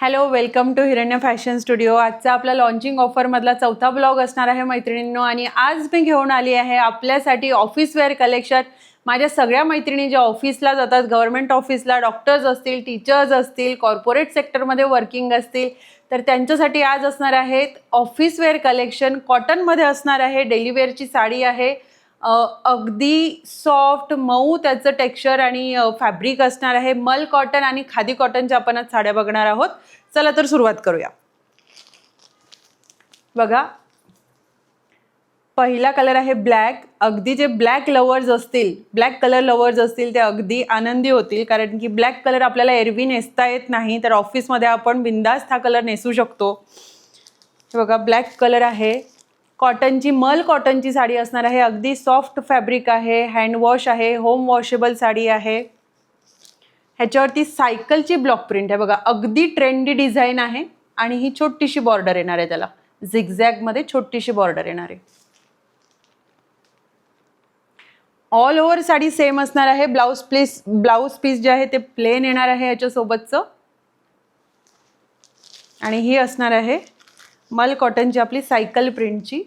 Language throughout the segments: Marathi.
हॅलो, वेलकम टू हिरण्य फॅशन स्टुडिओ. आजचा आपला लॉन्चिंग ऑफरमधला चौथा ब्लॉग असणार आहे मैत्रिणींनो. आणि आज मी घेऊन आली आहे आपल्यासाठी ऑफिस वेअर कलेक्शन. माझ्या सगळ्या मैत्रिणी ज्या ऑफिसला जातात, गव्हर्नमेंट ऑफिसला, डॉक्टर्स असतील, टीचर्स असतील, कॉर्पोरेट सेक्टरमध्ये वर्किंग असतील, तर त्यांच्यासाठी आज असणार आहेत ऑफिस वेअर कलेक्शन. कॉटनमध्ये असणार आहे, डेली वेअरची साडी आहे. अगदी सॉफ्ट मऊ त्याचं टेक्स्चर आणि फॅब्रिक असणार आहे. मल कॉटन आणि खादी कॉटनच्या आपण आज साड्या बघणार आहोत. चला तर सुरुवात करूया. बघा, पहिला कलर आहे ब्लॅक. अगदी जे ब्लॅक लवर्स असतील, ब्लॅक कलर लवर्स असतील, ते अगदी आनंदी होतील, कारण की ब्लॅक कलर आपल्याला एरवी नेसता येत नाही, तर ऑफिसमध्ये आपण बिंदास्त हा कलर नेसू शकतो. बघा, ब्लॅक कलर आहे. कॉटनची, मल कॉटनची साडी असणार आहे. अगदी सॉफ्ट फॅब्रिक आहे, हँडवॉश आहे, होम वॉशेबल साडी आहे. ह्याच्यावरती सायकलची ब्लॉक प्रिंट आहे. बघा, अगदी ट्रेंडी डिझाईन आहे आणि ही छोटीशी बॉर्डर येणार आहे, त्याला झिगझॅगमध्ये छोटीशी बॉर्डर येणार आहे. ऑल ओव्हर साडी सेम असणार आहे. ब्लाउज पीस जे आहे ते प्लेन येणार आहे याच्यासोबतचं. आणि ही असणार आहे मल कॉटनची आपली सायकल प्रिंटची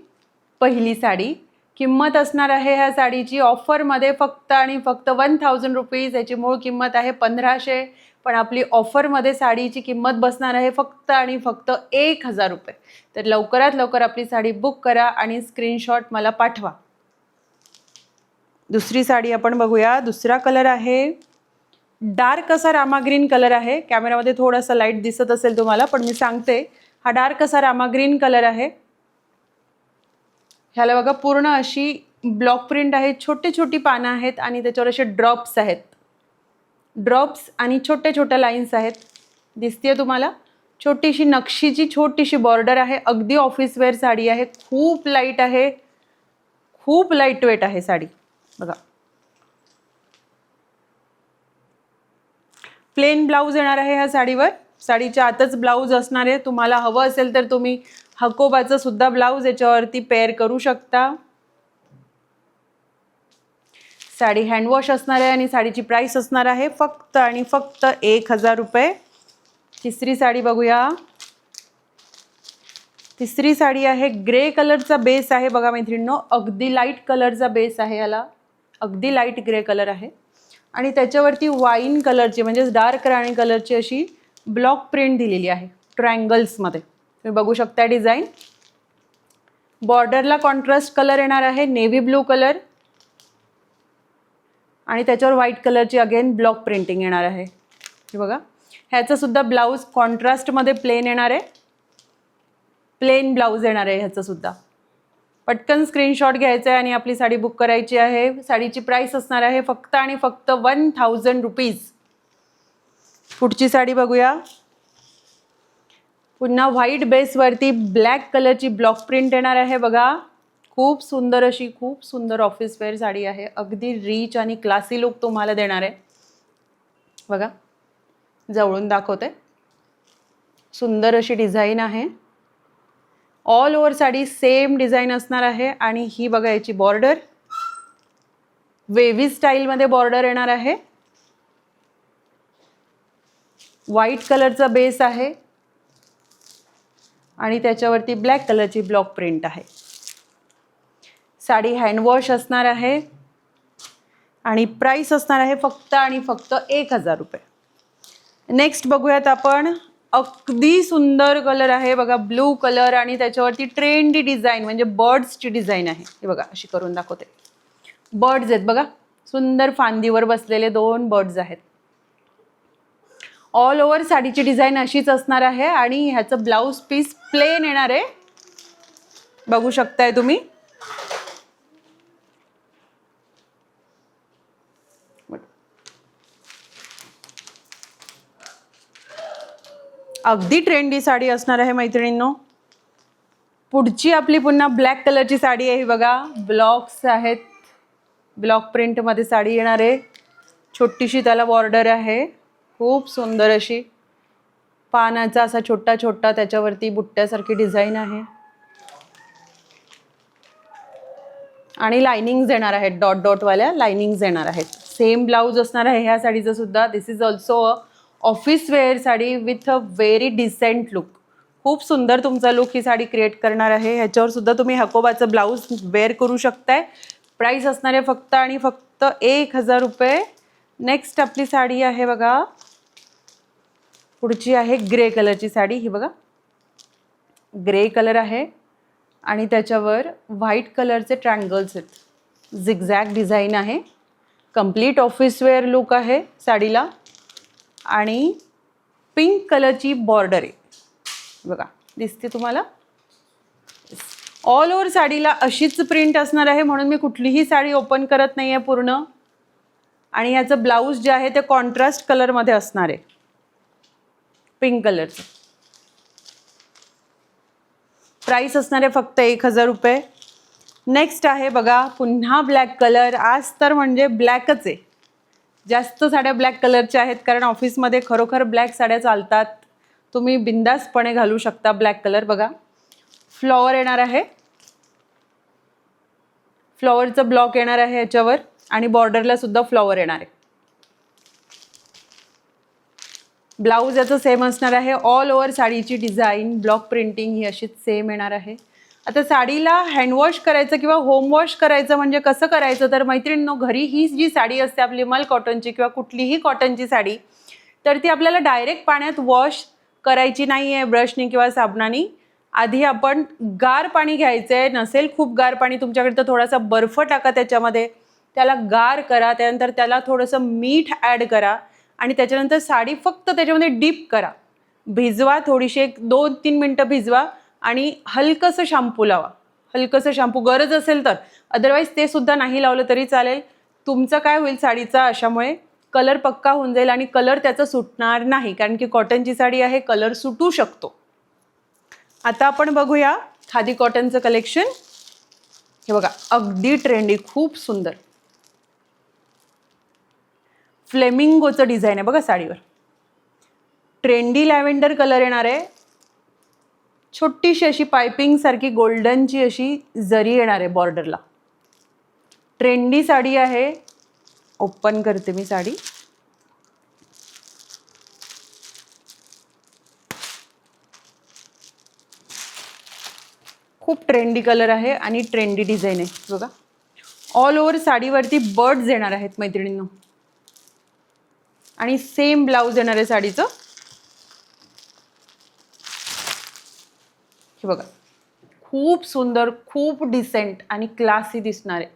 पहिली साडी. किंमत असणार आहे ह्या साडीची ऑफरमध्ये फक्त आणि फक्त 1000 रुपीज. याची मूळ किंमत आहे 1500, पण आपली ऑफरमध्ये साडीची किंमत बसणार आहे फक्त आणि फक्त 1000 रुपये. तर लवकरात लवकर आपली साडी बुक करा आणि स्क्रीनशॉट मला पाठवा. दुसरी साडी आपण बघूया. दुसरा कलर आहे डार्क असा रामा ग्रीन कलर आहे. कॅमेरामध्ये थोडासा लाईट दिसत असेल तुम्हाला, पण मी सांगते, हा डार्क असा रामा ग्रीन कलर आहे. ह्याला बघा, पूर्ण अशी ब्लॉक प्रिंट आहे. छोटी छोटी पानं आहेत आणि त्याच्यावर असे ड्रॉप्स आहेत. ड्रॉप्स आणि छोट्या छोट्या लाईन्स आहेत. दिसतीये तुम्हाला? छोटीशी नक्षीची छोटीशी बॉर्डर आहे. अगदी ऑफिस वेअर साडी आहे. खूप लाईट आहे, खूप लाईट वेट आहे साडी. बघा, प्लेन ब्लाऊज येणार आहे ह्या साडीवर. साडीच्या आतच ब्लाऊज असणार आहे. तुम्हाला हवं असेल तर तुम्ही हकोबाचं सुद्धा ब्लाऊज याच्यावरती पेअर करू शकता. साडी हँडवॉश असणार आहे आणि साडीची प्राइस असणार आहे फक्त आणि फक्त 1000 रुपये. तिसरी साडी बघूया. तिसरी साडी आहे ग्रे कलरचा बेस आहे. बघा मैत्रिणींनो, अगदी लाईट कलरचा बेस आहे याला. अगदी लाईट ग्रे कलर आहे आणि त्याच्यावरती वाईन कलरची, म्हणजे डार्क राणी कलरची अशी ब्लॉक प्रिंट दिलेली आहे ट्रायंगल्समध्ये. तुम्ही बघू शकता डिझाईन. बॉर्डरला कॉन्ट्रास्ट कलर येणार आहे, नेव्ही ब्लू कलर, आणि त्याच्यावर व्हाईट कलरची अगेन ब्लॉक प्रिंटिंग येणार आहे. हे बघा, ह्याचं सुद्धा ब्लाऊज कॉन्ट्रास्टमध्ये प्लेन येणार आहे. प्लेन ब्लाऊज येणार आहे ह्याचं सुद्धा. पटकन स्क्रीनशॉट घ्यायचा आहे आणि आपली साडी बुक करायची आहे. साडीची प्राइस असणार आहे फक्त आणि फक्त 1000 रुपीज. पुढची साडी बघूया. पुन्हा व्हाईट बेसवरती ब्लॅक कलरची ब्लॉक प्रिंट येणार आहे. बघा, खूप सुंदर अशी, खूप सुंदर ऑफिस वेअर साडी आहे. अगदी रिच आणि क्लासी लुक तुम्हाला देणार आहे. बघा, जवळून दाखवते. सुंदर अशी डिझाईन आहे. All over sari same design असणार आहे. आणि ही बघा, याची बॉर्डर वेव्ही स्टाईलमध्ये बॉर्डर येणार आहे. व्हाईट कलरचा बेस आहे आणि त्याच्यावरती ब्लॅक कलरची ब्लॉक प्रिंट आहे. साडी हँडवॉश असणार आहे आणि प्राइस असणार आहे फक्त आणि फक्त 1000 रुपये. नेक्स्ट बघूयात आपण. अगदी सुंदर कलर आहे. बघा, ब्लू कलर आणि त्याच्यावरती ट्रेंडी डिझाईन, म्हणजे बर्ड्सची डिझाईन आहे. हे बघा, अशी करून दाखवते. बर्ड्स आहेत बघा, सुंदर फांदीवर बसलेले 2 बर्ड्स आहेत. ऑल ओव्हर साडीची डिझाईन अशीच असणार आहे आणि ह्याचं ब्लाऊज पीस प्लेन येणार आहे. बघू शकताय तुम्ही. अगदी ट्रेंडी साडी असणार आहे मैत्रिणींनो. पुढची आपली पुन्हा ब्लॅक कलरची साडी आहे. बघा, ब्लॉक्स आहेत. ब्लॉक प्रिंटमध्ये साडी येणार आहे. छोटीशी त्याला बॉर्डर आहे. खूप सुंदर अशी पानाचा असा छोटा छोटा त्याच्यावरती बुट्ट्यासारखी डिझाईन आहे. आणि लाइनिंग्स येणार आहेत, डॉट डॉटवाल्या लाइनिंग्स येणार आहेत. सेम ब्लाऊज असणार आहे ह्या साडीचं सुद्धा. This is also office wear sari with a very decent look. खूप सुंदर तुमचा लुक ही साडी क्रिएट करणार आहे. ह्याच्यावर सुद्धा तुम्ही हकोबाचं ब्लाऊज वेअर करू शकताय. प्राईस असणार आहे फक्त आणि फक्त 1000 रुपये. नेक्स्ट आपली साडी आहे बघा, पुढची आहे ग्रे कलरची साडी. ही बघा, ग्रे कलर आहे आणि त्याच्यावर व्हाईट कलरचे ट्रँगल्स आहेत. झिगझॅग डिझाईन आहे. कंप्लीट ऑफिस वेअर लुक आहे साडीला आणि पिंक कलरची बॉर्डर आहे बघा, दिसते तुम्हाला. ऑल ओव्हर साडीला अशीच प्रिंट असणार आहे, म्हणून मी कुठलीही साडी ओपन करत नाही आहे पूर्ण. आणि याचं ब्लाऊज जे आहे ते कॉन्ट्रास्ट कलरमध्ये असणार आहे, पिंक कलरचं. प्राईस असणार आहे फक्त 1000 रुपये. नेक्स्ट आहे बघा पुन्हा ब्लॅक कलर. आज तर म्हणजे ब्लॅकच आहे, जास्त साड्या ब्लॅक कलरच्या आहेत, कारण ऑफिसमध्ये खरोखर ब्लॅक साड्या चालतात. तुम्ही बिंदासपणे घालू शकता ब्लॅक कलर. बघा, फ्लॉवर येणार आहे, फ्लॉवरचं ब्लॉक येणार आहे याच्यावर आणि बॉर्डरला सुद्धा फ्लॉवर येणार आहे. ब्लाऊज याचं सेम असणार आहे. ऑल ओव्हर साडीची डिझाईन, ब्लॉक प्रिंटिंग ही अशीच सेम येणार आहे. आता साडीला हँडवॉश करायचं किंवा होम वॉश करायचं म्हणजे कसं करायचं, तर मैत्रिणींनो, घरी ही जी साडी असते आपली मल कॉटनची किंवा कुठलीही कॉटनची साडी, तर ती आपल्याला डायरेक्ट पाण्यात वॉश करायची नाही आहे ब्रशनी किंवा साबणाने. आधी आपण गार पाणी घ्यायचं आहे. नसेल खूप गार पाणी तुमच्याकडे तर थोडासा बर्फ टाका त्याच्यामध्ये, त्याला गार करा. त्यानंतर त्याला थोडंसं मीठ ॲड करा आणि त्याच्यानंतर साडी फक्त त्याच्यामध्ये डीप करा, भिजवा. थोडीशी 2-3 मिनटं भिजवा आणि हलकंसं शॅम्पू लावा. हलकंसं शॅम्पू गरज असेल तर, अदरवाईज ते सुद्धा नाही लावलं तरी चालेल. तुमचं काय होईल, साडीचा अशामुळे कलर पक्का होऊन जाईल आणि कलर त्याचा सुटणार नाही, कारण की कॉटनची साडी आहे, कलर सुटू शकतो. आता आपण बघूया खादी कॉटनचं कलेक्शन. हे बघा, अगदी ट्रेंडी, खूप सुंदर फ्लेमिंगोचं डिझाईन आहे बघा साडीवर. ट्रेंडी लॅव्हेंडर कलर येणार आहे. छोटीशी अशी पायपिंग सारखी गोल्डनची अशी जरी येणार आहे बॉर्डरला. ट्रेंडी साडी आहे. ओपन करते मी साडी. खूप ट्रेंडी कलर आहे आणि ट्रेंडी डिझाईन आहे बघा. ऑल ओव्हर साडीवरती बर्ड्स येणार आहेत मैत्रिणींनो आणि सेम ब्लाऊज येणार आहे साडीचं. हे बघा, खूप सुंदर, खूप डिसेंट आणि क्लासी दिसणार आहे.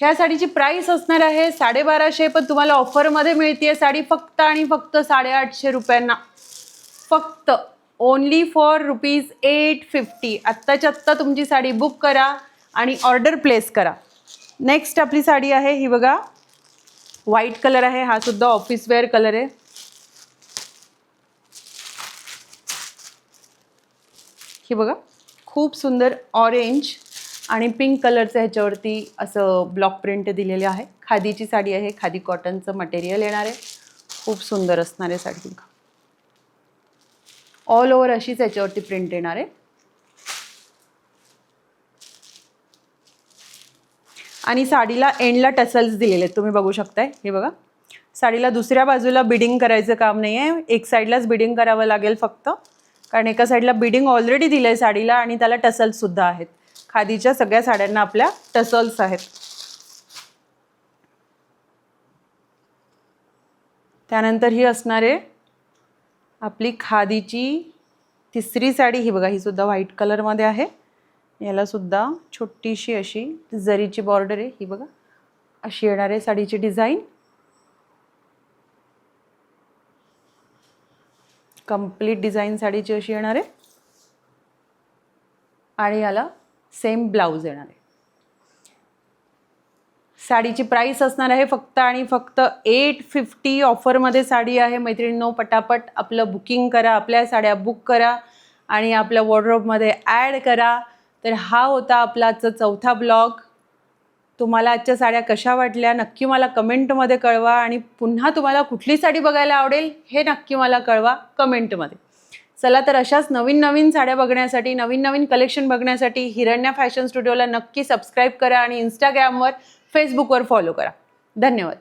ह्या साडीची प्राइस असणार आहे 1250, पण तुम्हाला ऑफरमध्ये मिळते साडी फक्त आणि फक्त 850 रुपयांना. फक्त ओनली फॉर ₹850. आत्ताच्या आत्ता तुमची साडी बुक करा आणि ऑर्डर प्लेस करा. नेक्स्ट आपली साडी आहे ही बघा, व्हाईट कलर आहे. हा सुद्धा ऑफिस वेअर कलर आहे. ही बघा, खूप सुंदर ऑरेंज आणि पिंक कलरचं ह्याच्यावरती असं ब्लॉक प्रिंट दिलेले आहे. खादीची साडी आहे, खादी कॉटनचं मटेरियल येणार आहे. खूप सुंदर असणार आहे साडी. ऑल ओव्हर अशीच याच्यावरती प्रिंट येणार आहे. आणि साडीला एंडला टसल्स दिलेले आहेत, तुम्ही बघू शकताय. हे बघा, साडीला दुसऱ्या बाजूला बिडिंग करायचं काम नाही आहे, एक साईडलाच बिडिंग करावं लागेल फक्त, कारण एका साईडला बिडिंग ऑलरेडी दिलं आहे साडीला आणि त्याला टसल्ससुद्धा आहेत. खादीच्या सगळ्या साड्यांना आपल्या टसल्स आहेत. त्यानंतर ही असणार आहे आपली खादीची तिसरी साडी. ही बघा, ही सुद्धा व्हाईट कलरमध्ये आहे. याला सुद्धा छोटीशी अशी जरीची बॉर्डर आहे. ही बघा, अशी येणार आहे साडीची डिझाईन. कंप्लीट डिझाईन साडीची अशी येणार आहे आणि याला सेम ब्लाऊज येणार आहे. साडीची प्राइस असणार आहे फक्त आणि फक्त 850. ऑफरमध्ये साडी आहे मैत्रिणींनो. पटापट आपलं बुकिंग करा, आपल्या साड्या बुक करा आणि आपल्या वॉर्डरोबमध्ये ॲड करा. तर हा होता आपला आजचा चौथा ब्लॉग. तुम्हाला आजच्या साड्या कशा वाटल्या नक्की मला कमेंटमध्ये कळवा आणि पुन्हा तुम्हाला कुठली साडी बघायला आवडेल हे नक्की मला कळवा कमेंटमध्ये. चला तर अशाच नवीन नवीन साड्या बघण्यासाठी, नवीन नवीन कलेक्शन बघण्यासाठी हिरण्या फॅशन स्टुडिओला नक्की सबस्क्राईब करा आणि इंस्टाग्रामवर, फेसबुकवर फॉलो करा. धन्यवाद.